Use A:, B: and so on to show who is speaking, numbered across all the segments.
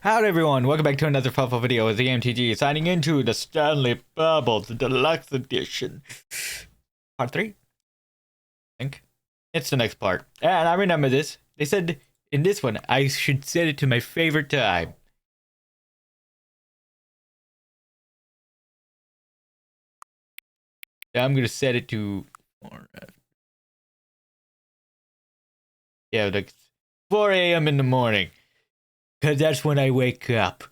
A: Howdy everyone, welcome back to another Puffle video with the MTG, signing into the Stanley Parable, the Deluxe Edition. Part 3? I think. It's the next part. And I remember this. They said in this one, I should set it to my favorite time. I'm gonna set it to... yeah, like 4 a.m. in the morning. Because that's when I wake up.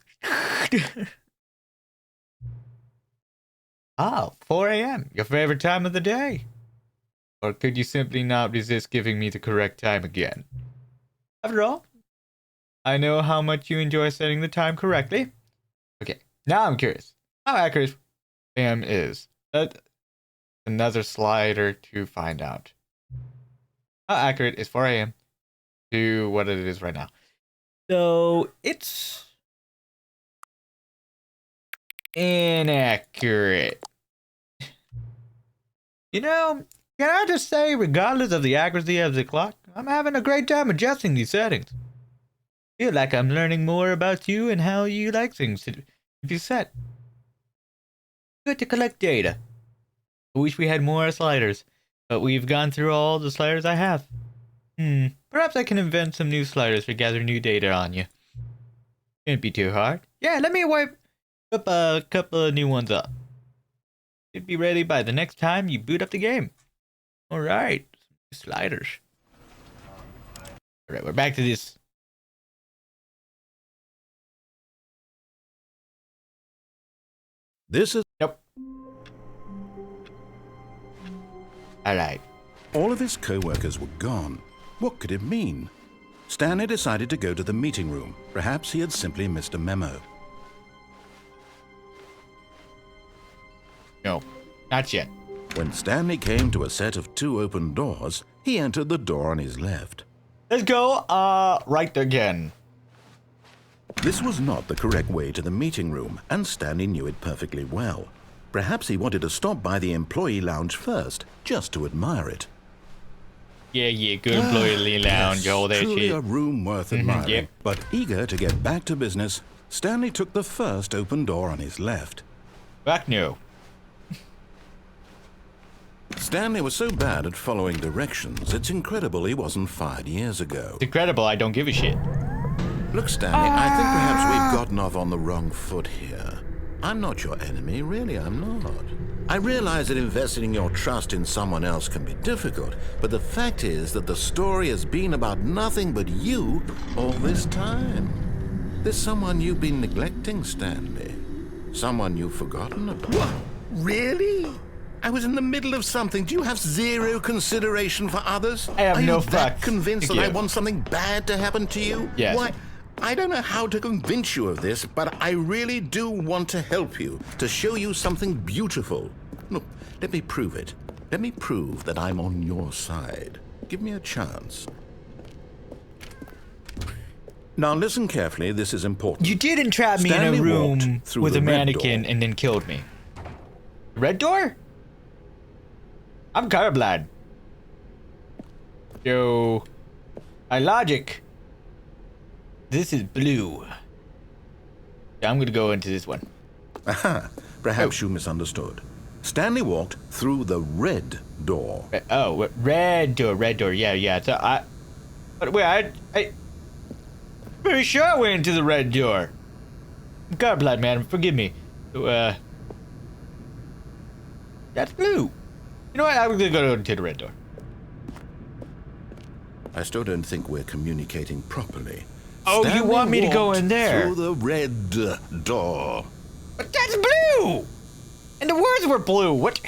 A: Oh, 4 a.m. Your favorite time of the day? Or could you simply not resist giving me the correct time again? After all, I know how much you enjoy setting the time correctly. Okay, now I'm curious. How accurate AM is? That's another slider to find out. How accurate is 4 a.m. to what it is right now? So it's inaccurate. You know, can I just say, regardless of the accuracy of the clock, I'm having a great time adjusting these settings. I feel like I'm learning more about you and how you like things to be set. Good to collect data. I wish we had more sliders, but we've gone through all the sliders I have. Perhaps I can invent some new sliders to gather new data on you. Shouldn't be too hard. Yeah, let me wipe up a couple of new ones up. Should be ready by the next time you boot up the game. Alright, sliders. Alright, we're back to this.
B: This is...
A: Nope. Alright.
B: All of his co-workers were gone. What could it mean? Stanley decided to go to the meeting room. Perhaps he had simply missed a memo.
A: No, not yet.
B: When Stanley came to a set of 2 open doors, he entered the door on his left.
A: Let's go, right again.
B: This was not the correct way to the meeting room, and Stanley knew it perfectly well. Perhaps he wanted to stop by the employee lounge first, just to admire it.
A: Yeah, good employee lounge, all that
B: truly
A: shit.
B: a room worth admiring.
A: Yep.
B: But eager to get back to business, Stanley took the first open door on his left.
A: Fuck no.
B: Stanley was so bad at following directions, it's incredible he wasn't fired years ago.
A: It's incredible, I don't give a shit.
B: Look, Stanley, I think perhaps we've gotten off on the wrong foot here. I'm not your enemy, really, I'm not. I realize that investing your trust in someone else can be difficult, but the fact is that the story has been about nothing but you all this time. There's someone you've been neglecting, Stanley. Someone you've forgotten about. What? Really? I was in the middle of something. Do you have zero consideration for others?
A: I have no
B: Are you that
A: fuck.
B: convinced that I want something bad to happen to you?
A: Yes.
B: Why? I don't know how to convince you of this, but I really do want to help you, to show you something beautiful. Look, let me prove it. Let me prove that I'm on your side. Give me a chance. Now listen carefully, this is important.
A: You did entrap me
B: Stanley
A: in a
B: walked
A: room
B: through
A: with
B: the
A: a
B: red
A: mannequin
B: door.
A: and then killed me. Red door? I'm colorblind. So, by logic, this is blue. I'm gonna go into this one.
B: Aha, perhaps you misunderstood. Stanley walked through the red door.
A: Red door, yeah. So but wait, I pretty sure I went into the red door. I'm colorblind, man, forgive me. So, that's blue. You know what, I'm gonna go into the red door.
B: I still don't think we're communicating properly.
A: Oh, you want me to go
B: walked
A: in there?
B: Through the red door.
A: But that's blue! And the words were blue. What?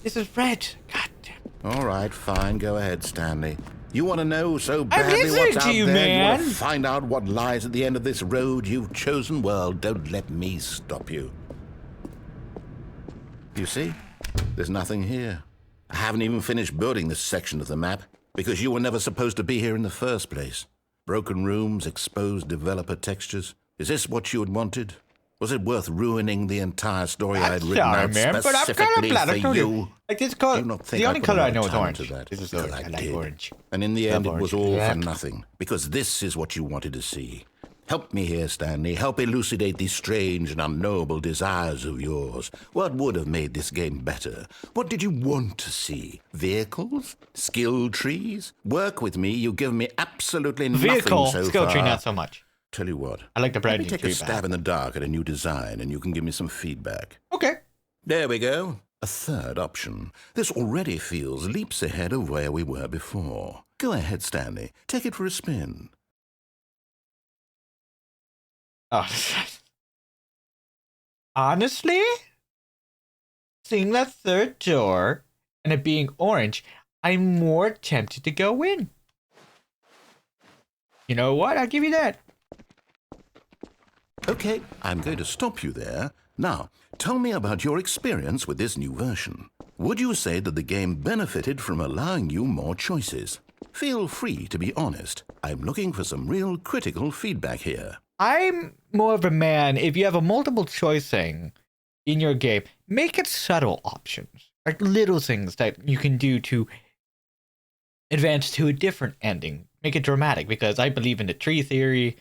A: This is red. God damn.
B: All right, fine. Go ahead, Stanley. You want to know so
A: I'm
B: badly
A: listening
B: what's
A: to
B: out
A: you,
B: there? You want to
A: man.
B: find out what lies at the end of this road you've chosen? Well, don't let me stop you. You see? There's nothing here. I haven't even finished building this section of the map because you were never supposed to be here in the first place. Broken rooms, exposed developer textures. Is this what you had wanted? Was it worth ruining the entire story I'd written out specifically for you?
A: Like this color,
B: Do not think
A: the
B: I
A: only
B: put
A: color I
B: enough
A: know is
B: time
A: orange.
B: to that,
A: This is
B: because
A: orange.
B: I
A: I like
B: did.
A: orange.
B: And in the end,
A: Love
B: it was
A: orange.
B: all
A: Yeah.
B: for nothing, because this is what you wanted to see. Help me here, Stanley. Help elucidate these strange and unknowable desires of yours. What would have made this game better? What did you want to see? Vehicles? Skill trees? Work with me. You've given me absolutely nothing
A: Vehicle,
B: so
A: skill
B: far.
A: tree, not so much.
B: Tell you what.
A: I like the
B: Let me
A: branding
B: take
A: tree
B: a stab
A: back.
B: in the dark at a new design, and you can give me some feedback.
A: Okay.
B: There we go. A third option. This already feels leaps ahead of where we were before. Go ahead, Stanley. Take it for a spin.
A: Oh. Honestly, seeing that third door and it being orange, I'm more tempted to go in. You know what? I'll give you that.
B: Okay, I'm going to stop you there. Now, tell me about your experience with this new version. Would you say that the game benefited from allowing you more choices? Feel free to be honest. I'm looking for some real critical feedback here.
A: I'm more of a man, if you have a multiple choice thing in your game, make it subtle options. Like little things that you can do to advance to a different ending. Make it dramatic, because I believe in the tree theory,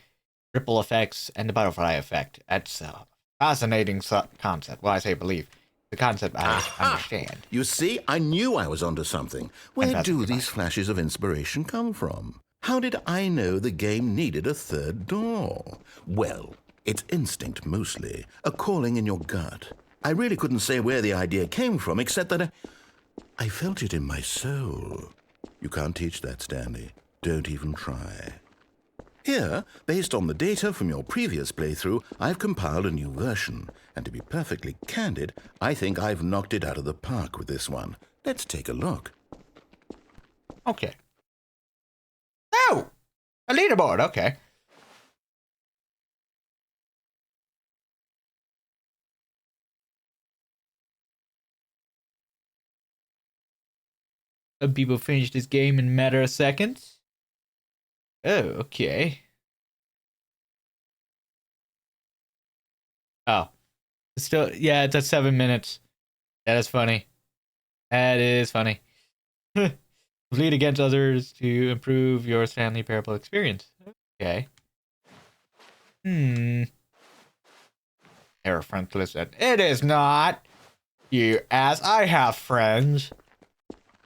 A: ripple effects, and the butterfly effect. That's a fascinating concept. Well, I say believe. The concept I understand.
B: You see, I knew I was onto something. Where do
A: fascinated by
B: these flashes of inspiration come from? How did I know the game needed a third door? Well, it's instinct mostly, a calling in your gut. I really couldn't say where the idea came from, except that I felt it in my soul. You can't teach that, Stanley. Don't even try. Here, based on the data from your previous playthrough, I've compiled a new version. And to be perfectly candid, I think I've knocked it out of the park with this one. Let's take a look.
A: Okay. Oh! A leaderboard, okay. Some people finish this game in a matter of seconds. Oh, okay. Oh. It's still, yeah, it's at 7 minutes. That is funny. That is funny. Lead against others to improve your Stanley Parable experience. Okay. Error friends listen. It is not. You ass. I have friends.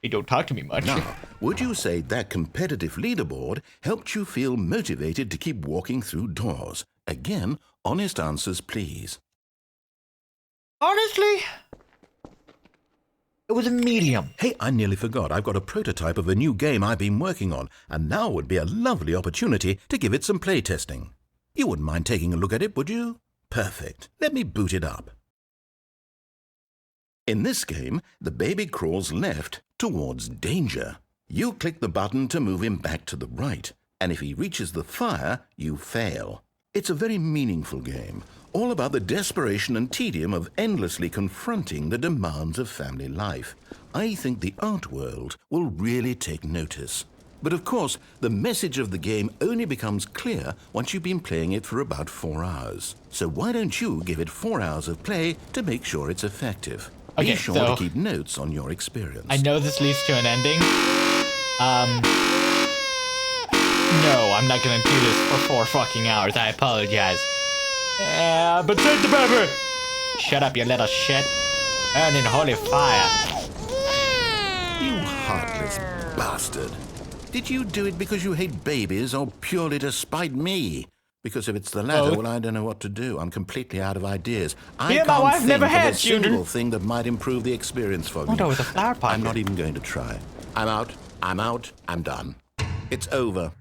A: They don't talk to me much.
B: Now, would you say that competitive leaderboard helped you feel motivated to keep walking through doors? Again, honest answers, please.
A: Honestly, it was a medium.
B: Hey, I nearly forgot. I've got a prototype of a new game I've been working on, and now would be a lovely opportunity to give it some playtesting. You wouldn't mind taking a look at it, would you? Perfect. Let me boot it up. In this game, the baby crawls left towards danger. You click the button to move him back to the right, and if he reaches the fire, you fail. It's a very meaningful game, all about the desperation and tedium of endlessly confronting the demands of family life. I think the art world will really take notice. But of course, the message of the game only becomes clear once you've been playing it for about 4 hours. So why don't you give it 4 hours of play to make sure it's effective?
A: Okay,
B: Be sure
A: so
B: to keep notes on your experience.
A: I know this leads to an ending. No, I'm not gonna do this for 4 fucking hours. I apologize. But take the baby! Shut up, you little shit. Burn in holy fire.
B: You heartless bastard. Did you do it because you hate babies or purely to spite me? Because if it's the latter, well, I don't know what to do. I'm completely out of ideas. I
A: Me and my
B: can't
A: wife
B: think
A: never
B: of
A: had
B: a single
A: children.
B: thing that might improve the experience for me.
A: What with a flower pot?
B: I'm not even going to try. I'm out. I'm done. It's over.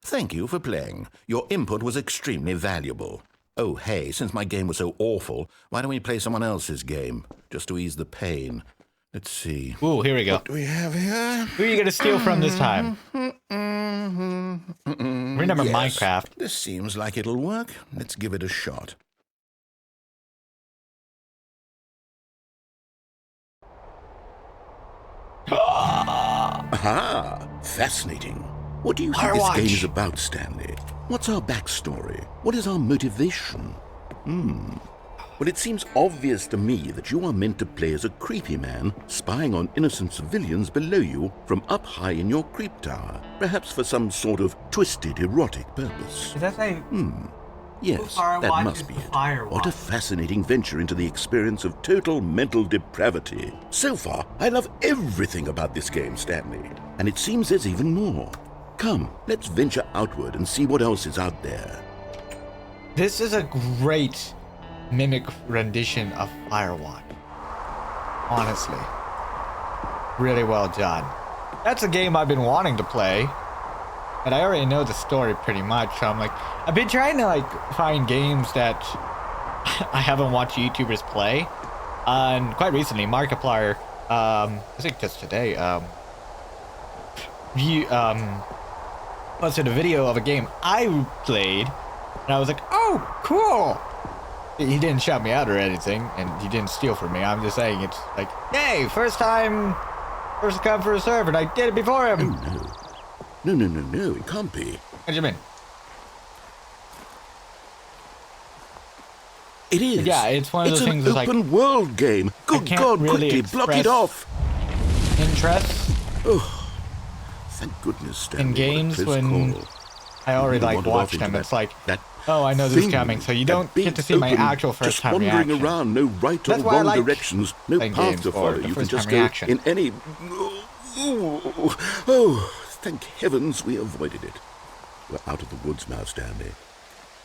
B: Thank you for playing. Your input was extremely valuable. Oh, hey, since my game was so awful, why don't we play someone else's game? Just to ease the pain. Let's see.
A: Ooh, here we go.
B: What do we have here?
A: Who are you gonna steal from this time? Remember
B: Yes,
A: Minecraft.
B: This seems like it'll work. Let's give it a shot. Aha! Fascinating. What do you think this game is about, Stanley? What's our backstory? What is our motivation? Well, it seems obvious to me that you are meant to play as a creepy man spying on innocent civilians below you from up high in your creep tower, perhaps for some sort of twisted erotic purpose.
A: Is that say?
C: Yes,
A: Firewatch
C: that
A: is
C: must be
A: the
C: it.
A: Firewatch.
C: What a fascinating venture into the experience of total mental depravity. So far, I love everything about this game, Stanley. And it seems there's even more. Come, let's venture outward and see what else is out there.
A: This is a great mimic rendition of Firewatch. Honestly. Really well done. That's a game I've been wanting to play. But I already know the story pretty much. So I'm like, I've been trying to find games that I haven't watched YouTubers play. And quite recently, Markiplier, I think just today, posted a video of a game I played. And I was like, oh, cool. He didn't shout me out or anything, and he didn't steal from me. I'm just saying it's like, hey, first come, first serve, and I did it before him.
C: Oh, no, it can't be.
A: What do you mean?
C: It is.
A: Yeah, it's one of those things
C: It's
A: that's
C: an open world game. Good
A: can't
C: God,
A: really
C: quickly, block it
A: express
C: off.
A: interest
C: Oh, thank goodness, Stanley.
A: in
C: what a
A: games
C: close
A: when
C: call.
A: I already
C: You wandered
A: watched
C: off
A: them.
C: into
A: It's like,
C: that
A: oh, I know this is
C: thing,
A: coming, so you
C: that
A: don't
C: big,
A: get to see my
C: open,
A: actual first
C: just
A: time
C: wandering
A: reaction.
C: around, no right
A: That's
C: or
A: why I
C: wrong
A: like
C: directions, no
A: playing
C: path
A: games
C: to
A: for
C: follow.
A: the
C: You can
A: first
C: just
A: time
C: go
A: reaction.
C: in any. Oh, thank heavens we avoided it. We're out of the woods now, Stanley.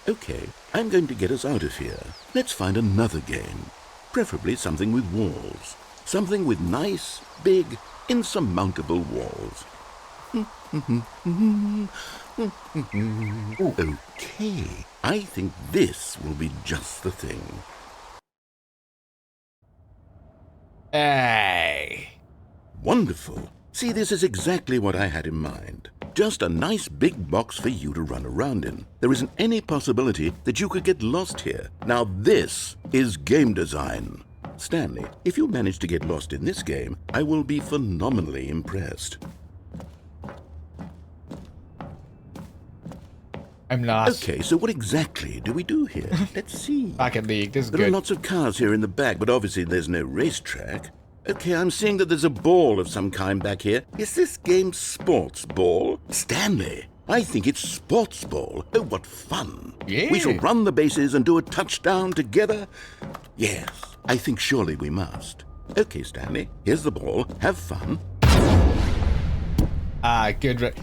C: Okay, I'm going to get us out of here. Let's find another game. Preferably something with walls. Something with nice, big, insurmountable walls. Okay, I think this will be just the thing.
A: Hey.
C: Wonderful. See, this is exactly what I had in mind. Just a nice big box for you to run around in. There isn't any possibility that you could get lost here. Now this is game design. Stanley, if you manage to get lost in this game, I will be phenomenally impressed.
A: I'm lost.
C: Okay, so what exactly do we do here? Let's see.
A: Rocket League, this is
C: There are
A: good.
C: lots of cars here in the back, but obviously there's no racetrack. Okay, I'm seeing that there's a ball of some kind back here. Is this game sports ball? Stanley, I think it's sports ball. Oh, what fun.
A: Yeah.
C: We shall run the bases and do a touchdown together. Yes, I think surely we must. Okay, Stanley, here's the ball. Have fun.
A: Good.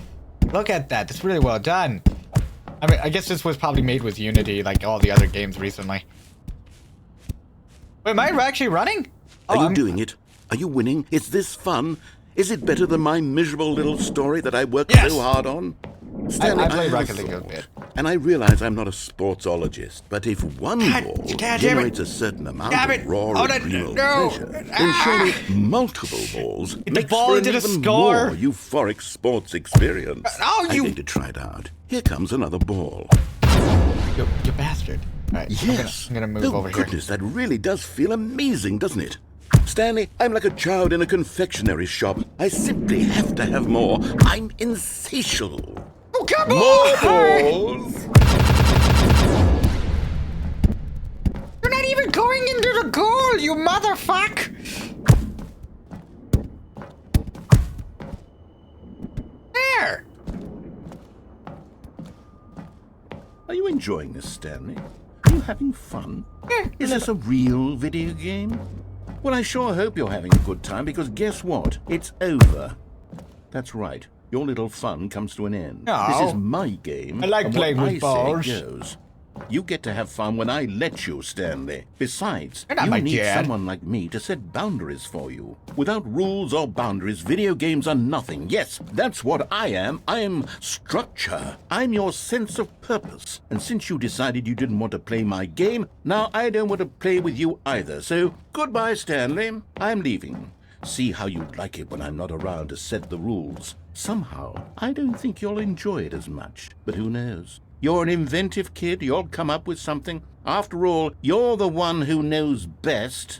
A: Look at that. That's really well done. I mean, I guess this was probably made with Unity, like all the other games recently. Wait, am I actually running?
C: Are you
A: I'm
C: doing it? Are you winning? Is this fun? Is it better than my miserable little story that I worked
A: Yes!
C: so hard on? Stanley,
A: I played
C: have
A: Rocket League a
C: thought,
A: bit.
C: and I realize I'm not a sportsologist, but if one
A: God
C: ball
A: damn it.
C: generates a certain amount
A: Damn
C: of
A: it.
C: raw
A: Oh,
C: adrenal
A: no.
C: pleasure, then surely multiple balls
A: the
C: makes
A: ball
C: for an
A: into the
C: even
A: score.
C: more euphoric sports experience.
A: Oh,
C: I'm
A: you-
C: going to try it out. Here comes another ball.
A: You bastard. All right,
C: Yes.
A: I'm gonna move
C: oh,
A: over here.
C: goodness, that really does feel amazing, doesn't it? Stanley, I'm like a child in a confectionery shop. I simply have to have more. I'm insatiable.
A: Oh, come
C: More
A: on!
C: balls!
A: You're not even going into the goal, you motherfuck! There!
C: Are you enjoying this, Stanley? Are you having fun? Is this a real video game? Well, I sure hope you're having a good time, because guess what? It's over. That's right. Your little fun comes to an end.
A: No.
C: This is my game.
A: I like
C: and
A: playing
C: what
A: with
C: I
A: balls.
C: say goes. You get to have fun when I let you, Stanley. Besides,
A: You're not
C: you
A: my
C: need
A: dad.
C: someone like me to set boundaries for you. Without rules or boundaries, video games are nothing. Yes, that's what I am. I am structure. I'm your sense of purpose. And since you decided you didn't want to play my game, now I don't want to play with you either. So, goodbye, Stanley. I'm leaving. See how you like it when I'm not around to set the rules. Somehow, I don't think you'll enjoy it as much. But who knows? You're an inventive kid. You'll come up with something. After all, you're the one who knows best.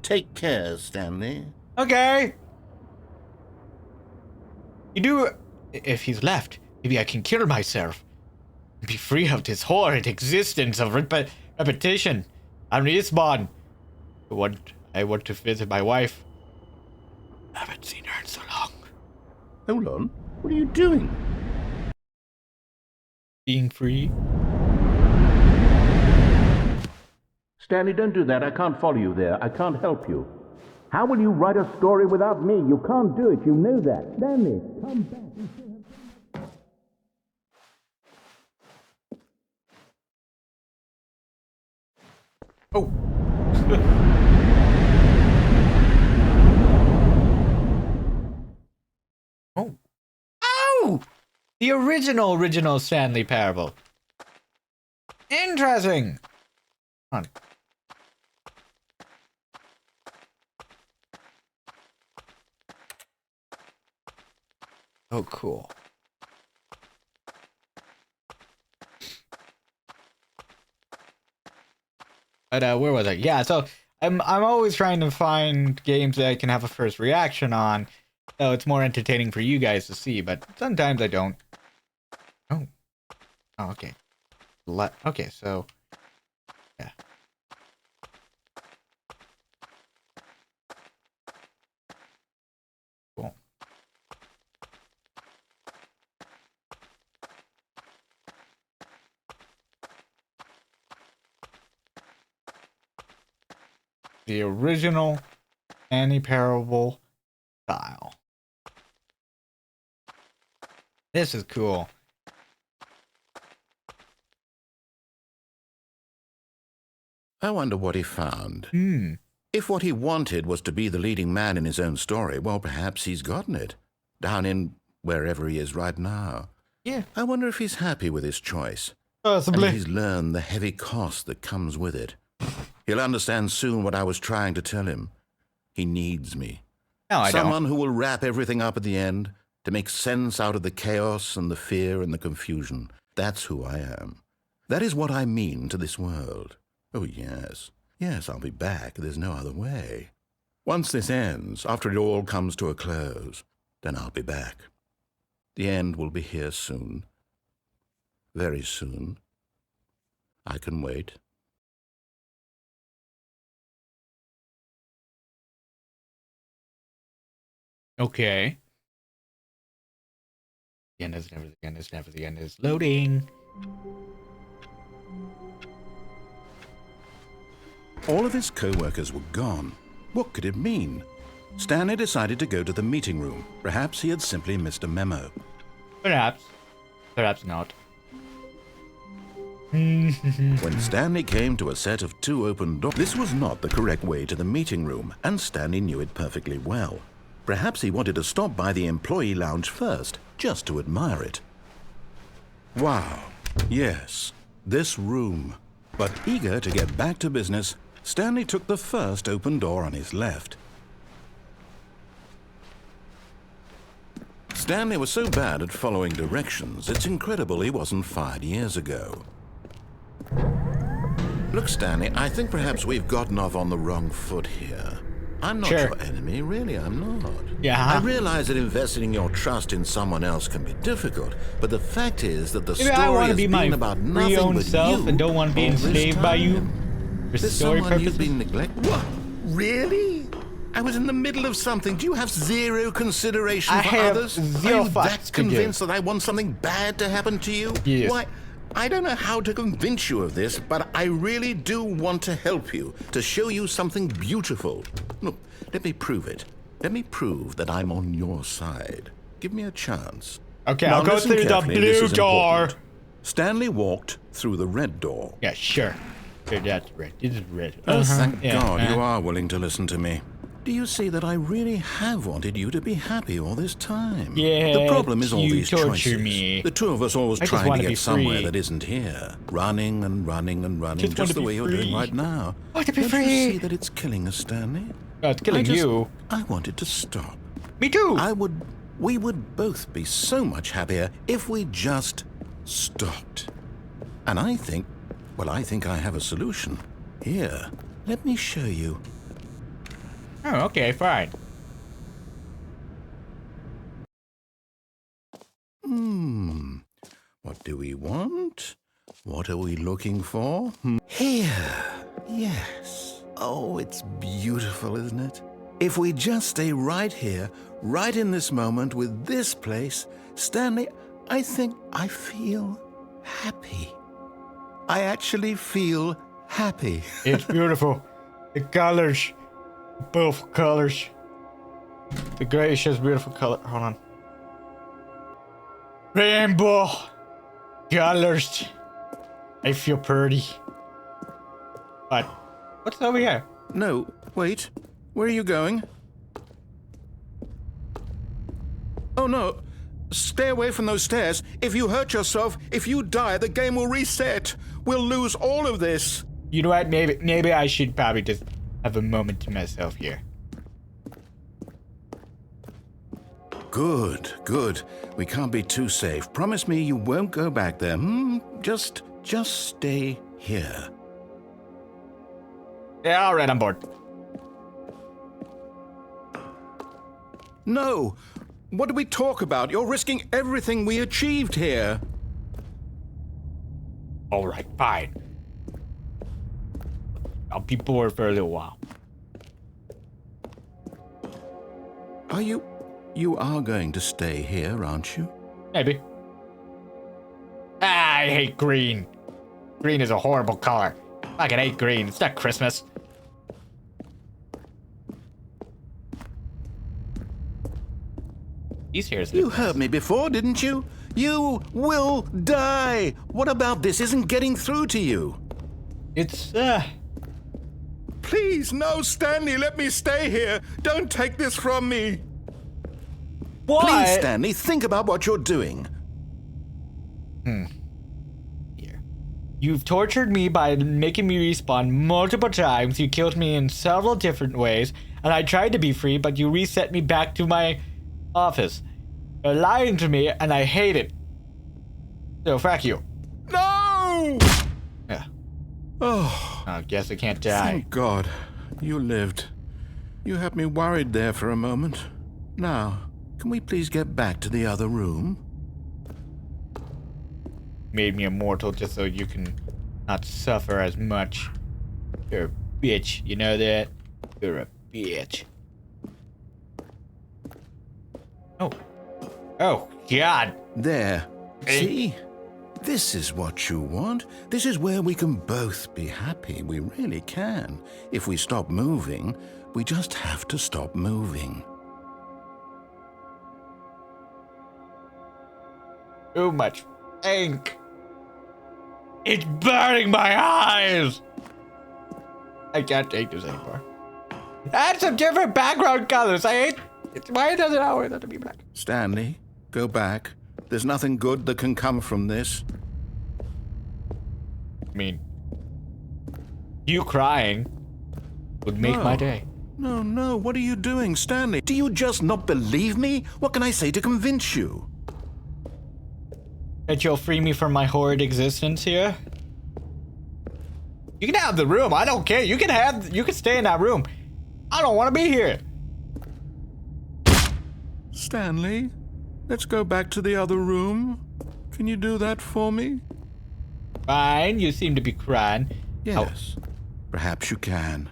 C: Take care, Stanley.
A: Okay. You do... If he's left, maybe I can kill myself. Be free of this horrid existence of repetition. I'm respawn. I want to visit my wife. I haven't seen her in so long.
C: Hold on. What are you doing?
A: Being free.
C: Stanley, don't do that. I can't follow you there. I can't help you. How will you write a story without me? You can't do it. You know that. Stanley, come back.
A: Oh. Oh. Oh! The original Stanley Parable. Interesting. Come on. Oh, cool. But where was I? Yeah, so I'm always trying to find games that I can have a first reaction on, so it's more entertaining for you guys to see. But sometimes I don't. Oh, oh, okay. Okay, so yeah. Cool. The original Stanley Parable style. This is cool.
B: I wonder what he found.
A: Hmm.
B: If what he wanted was to be the leading man in his own story, well, perhaps he's gotten it. Down in wherever he is right now.
A: Yeah.
B: I wonder if he's happy with his choice.
A: Possibly.
B: And if he's learned the heavy cost that comes with it. He'll understand soon what I was trying to tell him. He needs me.
A: No, I don't.
B: Someone who will wrap everything up at the end to make sense out of the chaos and the fear and the confusion. That's who I am. That is what I mean to this world. Oh, yes. Yes, I'll be back. There's no other way. Once this ends, after it all comes to a close, then I'll be back. The end will be here soon. Very soon. I can wait.
A: Okay. The end is never the end is never the end is loading.
B: All of his co-workers were gone. What could it mean? Stanley decided to go to the meeting room. Perhaps he had simply missed a memo.
A: Perhaps. Perhaps not.
B: When Stanley came to a set of 2 open doors, this was not the correct way to the meeting room, and Stanley knew it perfectly well. Perhaps he wanted to stop by the employee lounge first, just to admire it. Wow, yes, this room. But eager to get back to business, Stanley took the first open door on his left. Stanley was so bad at following directions, it's incredible he wasn't fired years ago. Look, Stanley, I think perhaps we've gotten off on the wrong foot here. I'm not your enemy, really, I'm not.
A: Yeah.
B: I realize that investing your trust in someone else can be difficult, but the fact is that the
A: Maybe
B: story
A: I want to
B: has
A: be
B: been
A: my
B: about
A: free
B: nothing
A: own
B: but
A: self
B: you
A: and don't want to be
B: all this
A: enslaved by you
B: time.
A: for
B: There's
A: story
B: someone
A: purposes.
B: you've been neglecting. What? Really? I was in the middle of something. Do you have zero consideration
A: I
B: for
A: have
B: others?
A: zero
B: Are you
A: fucks
B: that
A: to
B: convinced
A: give.
B: that I want something bad to happen to you?
A: Yes.
B: Why? I don't know how to convince you of this, but I really do want to help you, to show you something beautiful. Look, let me prove it. Let me prove that I'm on your side. Give me a chance.
A: Okay,
B: Now
A: I'll go
B: listen
A: through the
B: carefully, this
A: blue
B: is
A: door.
B: important. Stanley walked through the red door.
A: Yeah, sure. Here, that's red. This is red.
B: Oh, thank
A: Yeah,
B: God you are willing to listen to me. Do you see that I really have wanted you to be happy all this time?
A: Yeah,
B: The problem is all
A: you
B: these
A: torture
B: choices.
A: me.
B: The two of us always
A: I just
B: trying
A: wanna
B: to
A: be
B: get somewhere
A: free.
B: that isn't here. Running and running and running,
A: Just wanna
B: just the
A: be
B: way you're
A: free.
B: doing right now.
A: I want to be
B: Don't
A: free.
B: you see that it's killing us, Stanley?
A: Oh, it's killing you.
B: I wanted to stop.
A: Me too.
B: We would both be so much happier if we just stopped. And I think I have a solution. Here, let me show you.
A: Oh, okay, fine.
B: What do we want? What are we looking for? Here. Yes. Oh, it's beautiful, isn't it? If we just stay right here, right in this moment with this place, Stanley, I think I feel happy. I actually feel happy.
A: It's beautiful. The colors. Both colors. The gray shows beautiful color. Hold on. Rainbow colors. I feel pretty. But what's over here?
B: No, wait. Where are you going? Oh no. Stay away from those stairs. If you hurt yourself, if you die, the game will reset. We'll lose all of this.
A: You know what? Maybe I should probably just have a moment to myself here.
B: Good, good. We can't be too safe. Promise me you won't go back there. Just stay here.
A: Yeah, all right, I'm bored.
B: No. What did we talk about? You're risking everything we achieved here.
A: All right, fine. I'll be bored for a little while.
B: You are going to stay here, aren't you?
A: Maybe. I hate green. Green is a horrible color. I can hate green. It's not Christmas. These here is
B: You heard me before, didn't you? You will die. What about this isn't getting through to you?
A: It's
B: Please, no, Stanley, let me stay here. Don't take this from me.
A: what?
B: Please, Stanley, think about what you're doing.
A: Here. You've tortured me by making me respawn multiple times. You killed me in several different ways, and I tried to be free, but you reset me back to my office. You're lying to me, and I hate it. So fuck you.
B: No!
A: Yeah.
B: Oh,
A: I guess I can't die.
B: thank God. You lived. You had me worried there for a moment. Now, can we please get back to the other room?
A: Made me immortal just so you can not suffer as much. You're a bitch, you know that? You're a bitch. Oh. Oh, God.
B: There.
A: Hey.
B: See? This is what you want. This is where we can both be happy. We really can. If we stop moving, we just have to stop moving.
A: Too much ink. It's burning my eyes. I can't take this anymore. Add some different background colors. I hate it. Why does it always have to be black?
B: Stanley, go back. There's nothing good that can come from this.
A: I mean, you crying would make my day.
B: No, what are you doing, Stanley? Do you just not believe me? What can I say to convince you?
A: That you'll free me from my horrid existence here? You can have the room. I don't care. You can stay in that room. I don't want to be here.
B: Stanley, let's go back to the other room. Can you do that for me?
A: Fine. You seem to be crying.
B: Yes. Perhaps you can.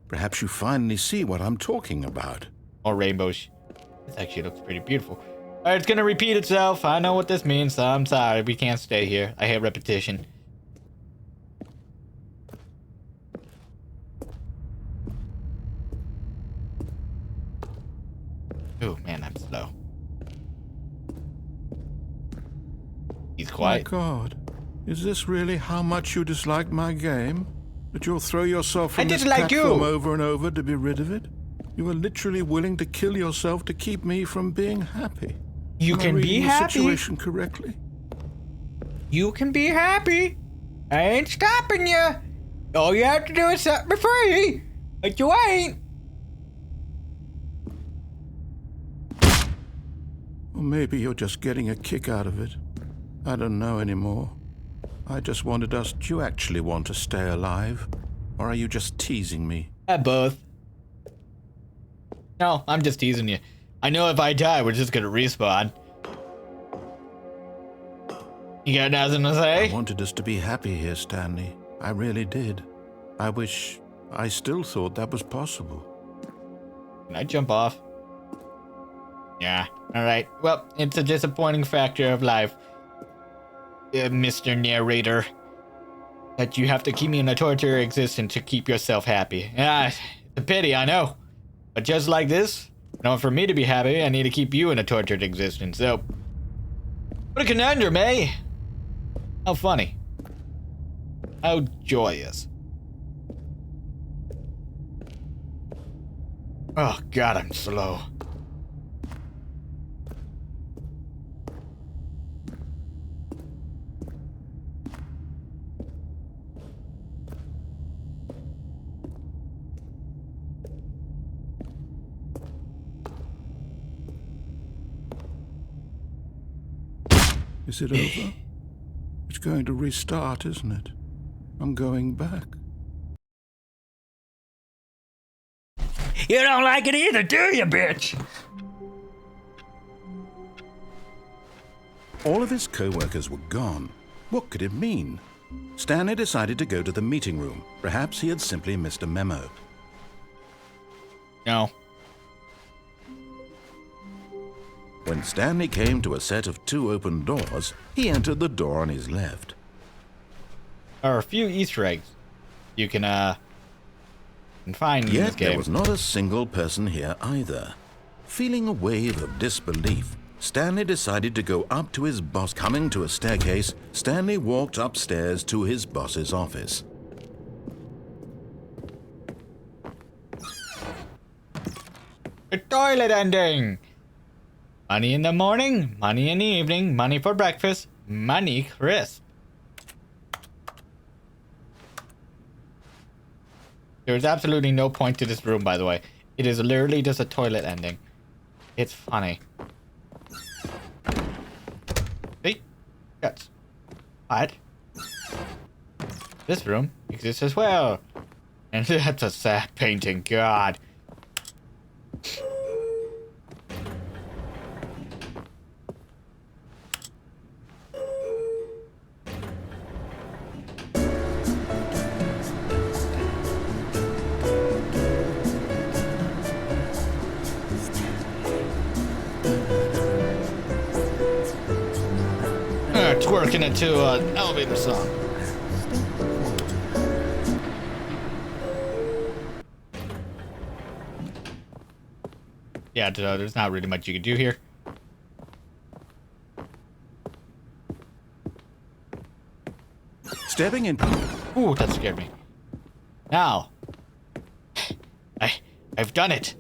B: Perhaps you finally see what I'm talking about.
A: Or rainbows. This actually looks pretty beautiful. It's gonna repeat itself. I know what this means, so I'm sorry. We can't stay here. I hate repetition. Oh man, I'm slow. He's quiet.
B: My God, is this really how much you dislike my game? That you'll throw yourself from this
A: dislike
B: platform
A: you.
B: over and over to be rid of it? You are literally willing to kill yourself to keep me from being happy.
A: You
B: Am I
A: can be
B: reading the
A: happy.
B: situation correctly?
A: You can be happy. I ain't stopping you. All you have to do is set me free. But you ain't.
B: Or maybe you're just getting a kick out of it. I don't know anymore. I just wanted us. Do you actually want to stay alive? Or are you just teasing me?
A: Both. No, I'm just teasing you. I know if I die, we're just gonna respawn. You got nothing to say?
B: I wanted us to be happy here, Stanley. I really did. I still thought that was possible.
A: Can I jump off? Yeah. Alright. Well, it's a disappointing factor of life. Mr. Narrator. that you have to keep me in a torture existence to keep yourself happy. Yeah, it's a pity, I know. But just like this, in order for me to be happy, I need to keep you in a tortured existence. So, what a conundrum, eh? How funny. How joyous. Oh god, I'm slow.
C: Is it over? It's going to restart, isn't it? I'm going back.
A: You don't like it either, do you, bitch?
C: All of his co-workers were gone. What could it mean? Stanley decided to go to the meeting room. Perhaps he had simply missed a memo.
A: No.
B: When Stanley came to a set of 2 open doors, he entered the door on his left.
A: There are a few Easter eggs you can find in this
B: Yet
A: game.
B: there was not a single person here either. Feeling a wave of disbelief, Stanley decided to go up to his boss. Coming to a staircase, Stanley walked upstairs to his boss's office.
A: The toilet ending! Money in the morning, money in the evening, money for breakfast, money crisp. There's absolutely no point to this room, by the way. It is literally just a toilet ending. It's funny. See? Guts. What? This room exists as well. And that's a sad painting, god. Twerking into an elevator song. Yeah, there's not really much you can do here.
C: Stepping in.
A: Ooh, that scared me. Now, I've done it.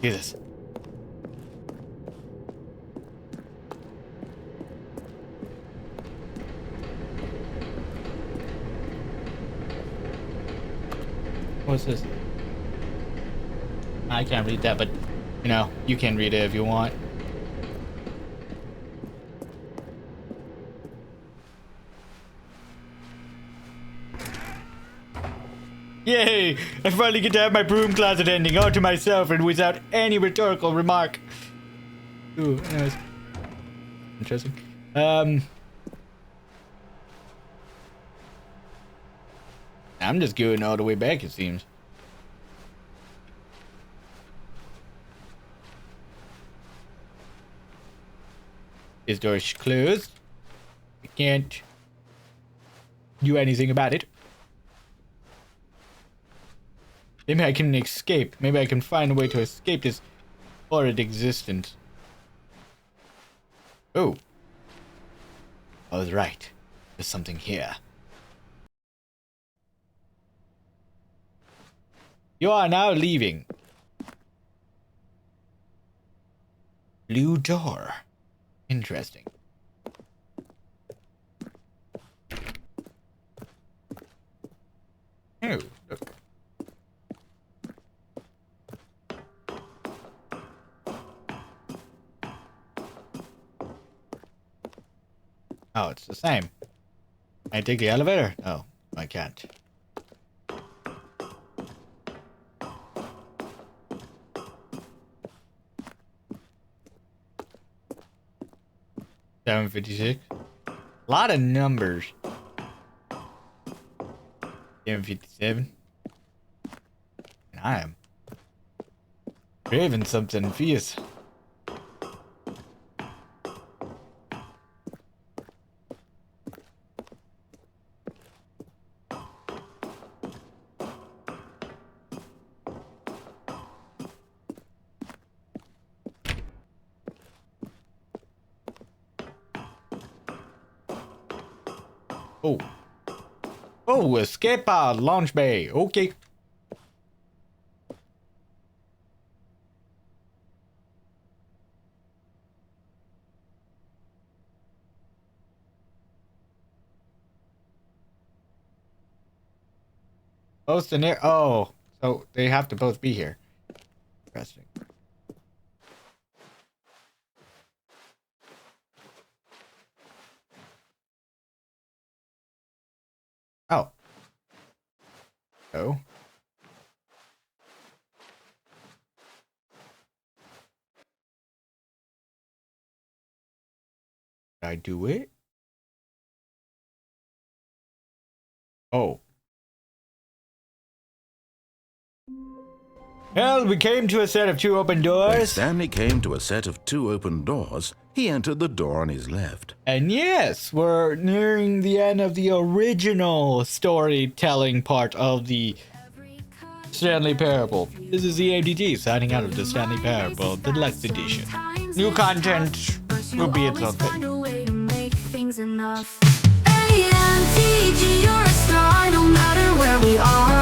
A: Do this. What's this? I can't read that, but you know, you can read it if you want. Yay! I finally get to have my broom closet ending all to myself and without any rhetorical remark. Ooh, anyways. Interesting. I'm just going all the way back, it seems. This door is closed. I can't do anything about it. Maybe I can escape. Maybe I can find a way to escape this horrid existence. Oh. I was right. There's something here. You are now leaving. Blue door. Interesting. Oh, look. Oh, it's the same. Can I take the elevator? No, I can't. $7.56. A lot of numbers. 7.57. And I am craving something fierce. Oh. Oh, escape pod, launch bay. Okay. Both in there. Oh, so they have to both be here. Interesting. Oh. Oh. Did I do it? Oh. Well, we came to a set of 2 open
B: When
A: doors.
B: Stanley came to a set of 2 open doors, he entered the door on his left.
A: And yes, we're nearing the end of the original storytelling part of the Stanley Parable. This is the ADG signing out of the Stanley Parable Deluxe Edition. New content will be its own thing.
D: A-N-T-G, you're a star, no matter where we are.